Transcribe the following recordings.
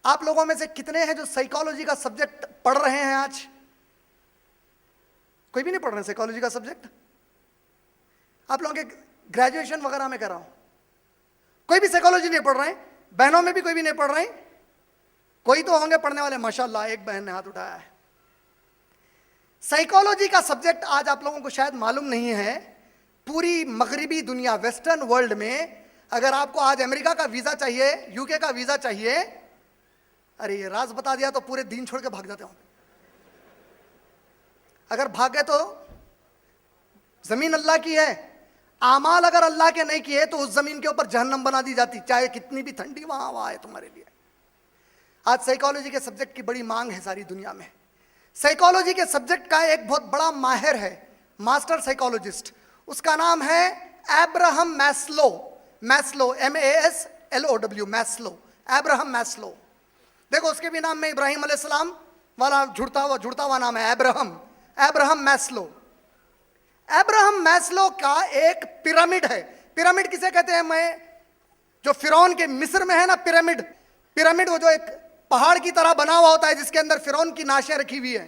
आप लोगों में से कितने हैं जो साइकोलॉजी का सब्जेक्ट पढ़ रहे हैं आज? कोई भी नहीं पढ़ रहे साइकोलॉजी का सब्जेक्ट? आप लोगों के ग्रेजुएशन वगैरह में कर रहा हूं, कोई भी साइकोलॉजी नहीं पढ़ रहे हैं? बहनों में भी कोई भी नहीं पढ़ रहे हैं? कोई तो होंगे पढ़ने वाले, माशाल्लाह, एक बहन ने हाथ उठाया है। साइकोलॉजी का सब्जेक्ट आज आप लोगों को शायद मालूम नहीं है, पूरी मगरिबी दुनिया, वेस्टर्न वर्ल्ड में अगर आपको आज अमेरिका का वीजा चाहिए, यूके का वीजा चाहिए, अरे ये राज बता दिया तो पूरे दिन छोड़ के भाग जाते होंगे। अगर भाग गए तो जमीन अल्लाह की है, आमाल अगर अल्लाह के नहीं किए तो उस जमीन के ऊपर जहन्नम बना दी जाती, चाहे कितनी भी ठंडी वहां हवा है तुम्हारे लिए। आज साइकोलॉजी के सब्जेक्ट की बड़ी मांग है सारी दुनिया में। साइकोलॉजी के सब्जेक्ट का एक बहुत बड़ा माहिर है, मास्टर साइकोलॉजिस्ट, उसका नाम है Abraham Maslow. Maslow, MASLOW, Maslow, Abraham Maslow. देखो उसके भी नाम में इब्राहिम अलैहिस्सलाम वाला जुड़ता हुआ नाम है, अब्राहम मैस्लो। अब्राहम मैस्लो का एक पिरामिड है। पिरामिड किसे कहते हैं? मैं जो फिरौन के मिस्र में है ना पिरामिड, वो जो एक पहाड़ की तरह बना हुआ होता है जिसके अंदर फिरौन की नाशें रखी हुई है,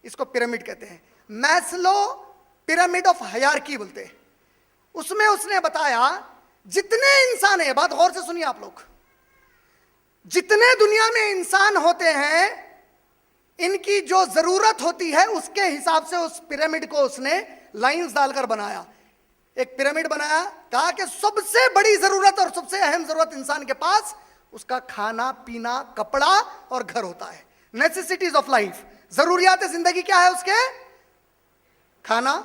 इसको पिरामिड कहते हैं। मैस्लो पिरामिड ऑफ हायरार्की बोलते हैं। उसमें उसने बताया जितने इंसान है, बात गौर से सुनिए आप लोग, जितने दुनिया में इंसान होते हैं, इनकी जो जरूरत होती है उसके हिसाब से उस पिरामिड को उसने लाइंस डालकर बनाया। एक पिरामिड बनाया, कहा कि सबसे बड़ी जरूरत और सबसे अहम जरूरत इंसान के पास उसका खाना पीना कपड़ा और घर होता है। नेसेसिटीज ऑफ लाइफ, जरूरियात जिंदगी क्या है उसके? खाना,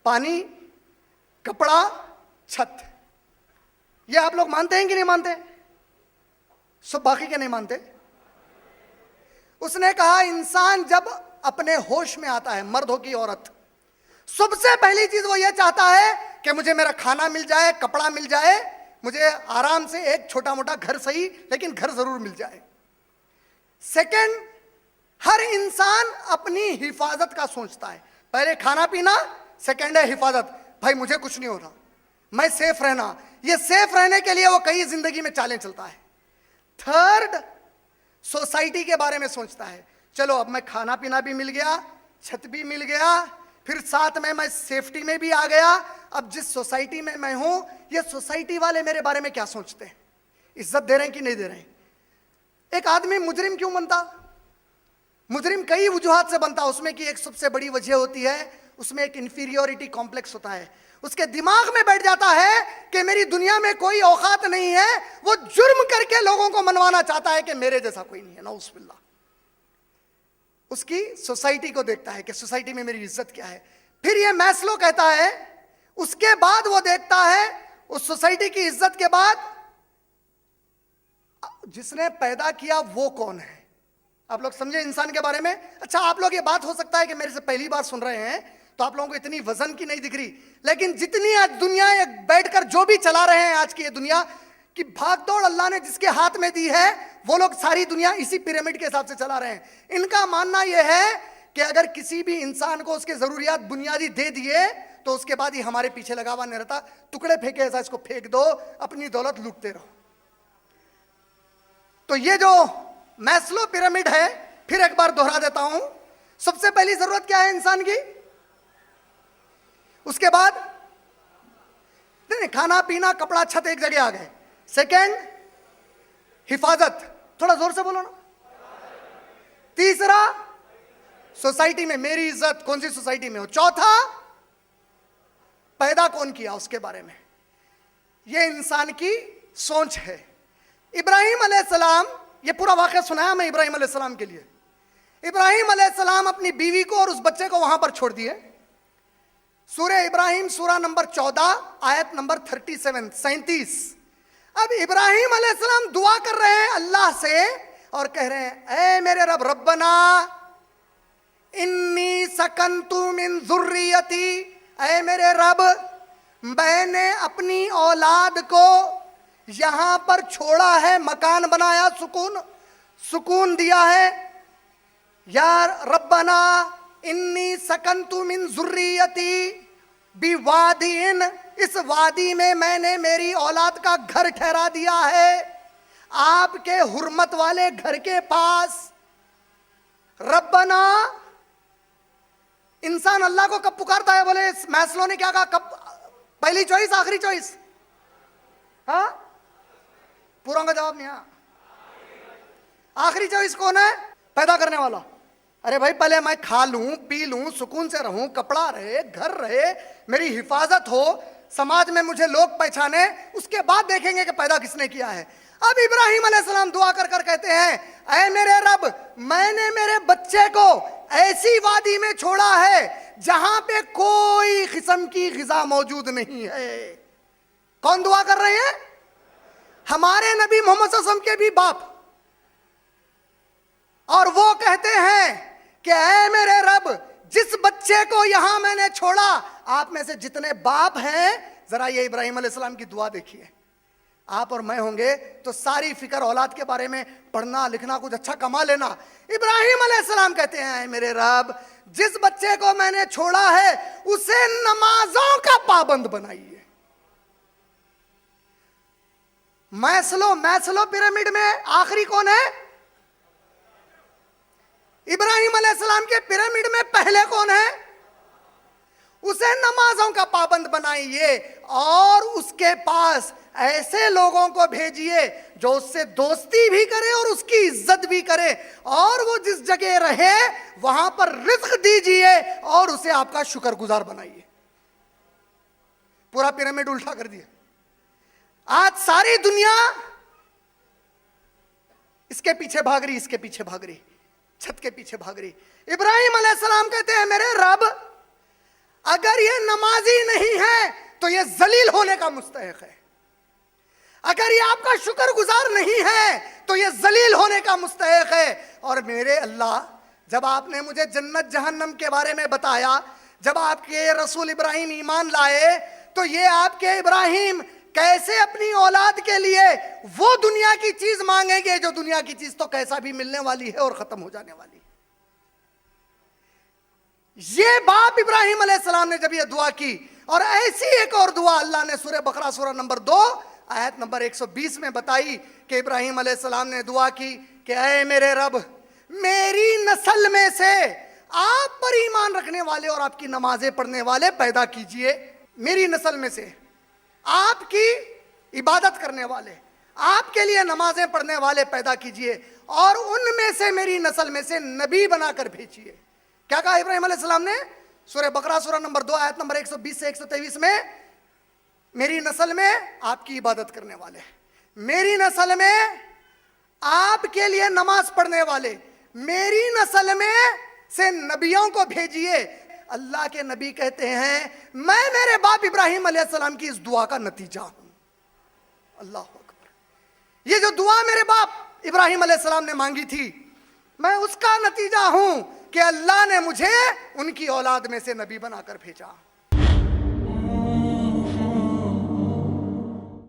पानी, कपड़ा, छत। ये आप लोग मानते हैं कि नहीं मानते? सब बाकी के नहीं मानते। उसने कहा इंसान जब अपने होश में आता है, मर्द हो कि औरत, सबसे पहली चीज वो ये चाहता है कि मुझे मेरा खाना मिल जाए, कपड़ा मिल जाए, मुझे आराम से एक छोटा मोटा घर सही लेकिन घर जरूर मिल जाए। सेकंड, हर इंसान अपनी हिफाजत का सोचता है। पहले खाना पीना, सेकंड है हिफाजत। भाई मुझे कुछ नहीं हो रहा, मैं सेफ रहना। ये सेफ रहने के लिए वो कई जिंदगी में चालें चलता है। थर्ड, सोसाइटी के बारे में सोचता है। चलो अब मैं खाना पीना भी मिल गया, छत भी मिल गया, फिर साथ में मैं सेफ्टी में भी आ गया। अब जिस सोसाइटी में मैं हूं, ये सोसाइटी वाले मेरे बारे में क्या सोचते हैं, इज्जत दे रहे हैं कि नहीं दे रहे हैं। एक आदमी मुजरिम क्यों बनता? मुजरिम कई वजूहात से बनता। उसमें की एक सबसे बड़ी वजह होती है, उसमें एक इंफीरियोरिटी कॉम्प्लेक्स होता है। उसके दिमाग में बैठ जाता है कि मेरी दुनिया में कोई औकात नहीं है। वो जुर्म करके लोगों को मनवाना चाहता है कि मेरे जैसा कोई नहीं है, नौजुबिल्लाह। उसकी सोसाइटी को देखता है कि सोसाइटी में मेरी इज्जत क्या है। फिर ये मैस्लो कहता है, उसके बाद वो देखता है उस सोसाइटी की इज्जत के बाद जिसने पैदा किया वो कौन है। आप लोग समझे इंसान के बारे में? अच्छा, आप लोग, ये बात हो सकता है कि मेरे से पहली बार सुन रहे हैं तो आप लोगों को इतनी वजन की नहीं दिख रही, लेकिन जितनी आज दुनिया बैठकर जो भी चला रहे हैं, आज की ये दुनिया की भागदौड़ अल्लाह ने जिसके हाथ में दी है, वो लोग सारी दुनिया इसी पिरामिड के हिसाब से चला रहे हैं। इनका मानना यह है कि अगर किसी भी इंसान को उसके जरूरियात बुनियादी दे दिए तो उसके बाद ही हमारे पीछे लगा हुआ नहीं रहता। टुकड़े फेंके ऐसा इसको फेंक दो, अपनी दौलत लूटते रहो। तो ये जो मैस्लो पिरामिड है, फिर एक बार दोहरा देता हूं। सबसे पहली जरूरत क्या है इंसान की? उसके बाद नहीं, खाना पीना कपड़ा छत एक जगह आ गए। सेकंड, हिफाजत, थोड़ा जोर से बोलो ना। तीसरा, सोसाइटी में मेरी इज्जत, कौन सी सोसाइटी में हो। चौथा, पैदा कौन किया उसके बारे में। यह इंसान की सोच है। इब्राहिम अलैहिस्सलाम, ये पूरा वाक़या सुनाया मैं इब्राहिम अलैहिस्सलाम के लिए। इब्राहिम अलैहिस्सलाम अपनी बीवी को और उस बच्चे को वहां पर छोड़ दिए। सूरह इब्राहिम सूरा नंबर 14 आयत नंबर 37। अब इब्राहिम अलैहिस्सलाम दुआ कर रहे हैं अल्लाह से और कह रहे हैं, ऐ मेरे रब, रब्बना इन्नी सकन्तु मिन ज़ुर्रियती, ऐ मेरे रब, मैंने अपनी औलाद को यहां पर छोड़ा है, मकान बनाया, सुकून दिया है। यार रब्बना इन्नी सकन्तु मिन ज़ुर्रियती बिवादिन, इस वादी में मैंने मेरी औलाद का घर ठहरा दिया है। आपके हुर्मत वाले घर के पास रब्बना, इंसान अल्लाह को कब पुकारता है? बोले मैस्लो ने क्या कहा? कब? पहली चॉइस, आखिरी चॉइस? हाँ, पूरा का जवाब नहीं। आखिरी चॉइस कौन है? पैदा करने वाला। अरे भाई, पहले मैं खा लूं, पी लूं, सुकून से रहूं, कपड़ा रहे, घर रहे, मेरी हिफाजत हो, समाज में मुझे लोग पहचाने, उसके बाद देखेंगे कि पैदा किसने किया है। अब इब्राहिम अलैहिस्सलाम दुआ कर कर कहते हैं, ऐ मेरे रब, मैंने मेरे बच्चे को ऐसी वादी में छोड़ा है जहां पे कोई किस्म की ग़िज़ा मौजूद नहीं है। कौन दुआ कर रहे हैं? हमारे नबी मोहम्मद सल्लल्लाहु अलैहि वसल्लम के भी बाप। और वो कहते हैं कि ऐ मेरे रब, जिस बच्चे को यहां मैंने छोड़ा, आप में से जितने बाप हैं, जरा ये इब्राहिम अलैहिस्सलाम की दुआ देखिए। आप और मैं होंगे तो सारी फिक्र औलाद के बारे में पढ़ना लिखना, कुछ अच्छा कमा लेना। इब्राहिम अलैहिस्सलाम कहते हैं, ऐ मेरे रब, जिस बच्चे को मैंने छोड़ा है उसे नमाजों का पाबंद बनाइए। मैस्लो पिरामिड में आखिरी कौन है? इब्राहिम अलैहिस्सलाम के पिरामिड में पहले कौन है? उसे नमाजों का पाबंद बनाइए और उसके पास ऐसे लोगों को भेजिए जो उससे दोस्ती भी करे और उसकी इज्जत भी करे, और वो जिस जगह रहे वहां पर रिज्क दीजिए और उसे आपका शुक्रगुजार बनाइए। पूरा पिरामिड उल्टा कर दिया। आज सारी दुनिया इसके पीछे भाग रही, इसके पीछे भाग रही, छत के पीछे भाग रही। इब्राहिम अलैहिस्सलाम कहते हैं, मेरे रब, अगर ये नमाजी नहीं है तो ये जलील होने का मुस्तहिक है। अगर ये आपका शुक्रगुजार नहीं है तो ये जलील होने का मुस्तहिक है। और मेरे अल्लाह, जब आपने मुझे जन्नत जहन्नम के बारे में बताया, जब आपके रसूल इब्राहिम ईमान लाए, तो ये आपके इब्राहिम कैसे अपनी औलाद के लिए वो दुनिया की चीज मांगेंगे जो दुनिया की चीज तो कैसा भी मिलने वाली है और खत्म हो जाने वाली है। ये बाप इब्राहिम अलैहिस्सलाम ने जब ये दुआ की, और ऐसी एक और दुआ अल्लाह ने सूरह बकरा सूरह नंबर 2 आयत नंबर 120 में बताई कि इब्राहिम अलैहिस्सलाम ने दुआ की कि ऐ मेरे रब, मेरी नस्ल में से आप पर ईमान रखने वाले और आपकी नमाजें पढ़ने वाले पैदा कीजिए। मेरी नस्ल में से आपकी इबादत करने वाले, आपके लिए नमाजें पढ़ने वाले पैदा कीजिए, और उनमें से मेरी नस्ल में से नबी बनाकर भेजिए। क्या कहा इब्राहिम अलैहिस्सलाम ने? सूरह बकरा सूरह नंबर 2 आयत नंबर 120 से 123 में, मेरी नस्ल में आपकी इबादत करने वाले, मेरी नस्ल में आपके लिए नमाज पढ़ने वाले, मेरी नस्ल में से नबियों को भेजिए। अल्लाह के नबी कहते हैं, मैं मेरे बाप इब्राहिम अलैहिस्सलाम की इस दुआ का नतीजा हूं। अल्लाह अकबर। ये जो दुआ मेरे बाप इब्राहिम अलैहिस्सलाम ने मांगी थी, मैं उसका नतीजा हूं कि अल्लाह ने मुझे उनकी औलाद में से नबी बनाकर भेजा।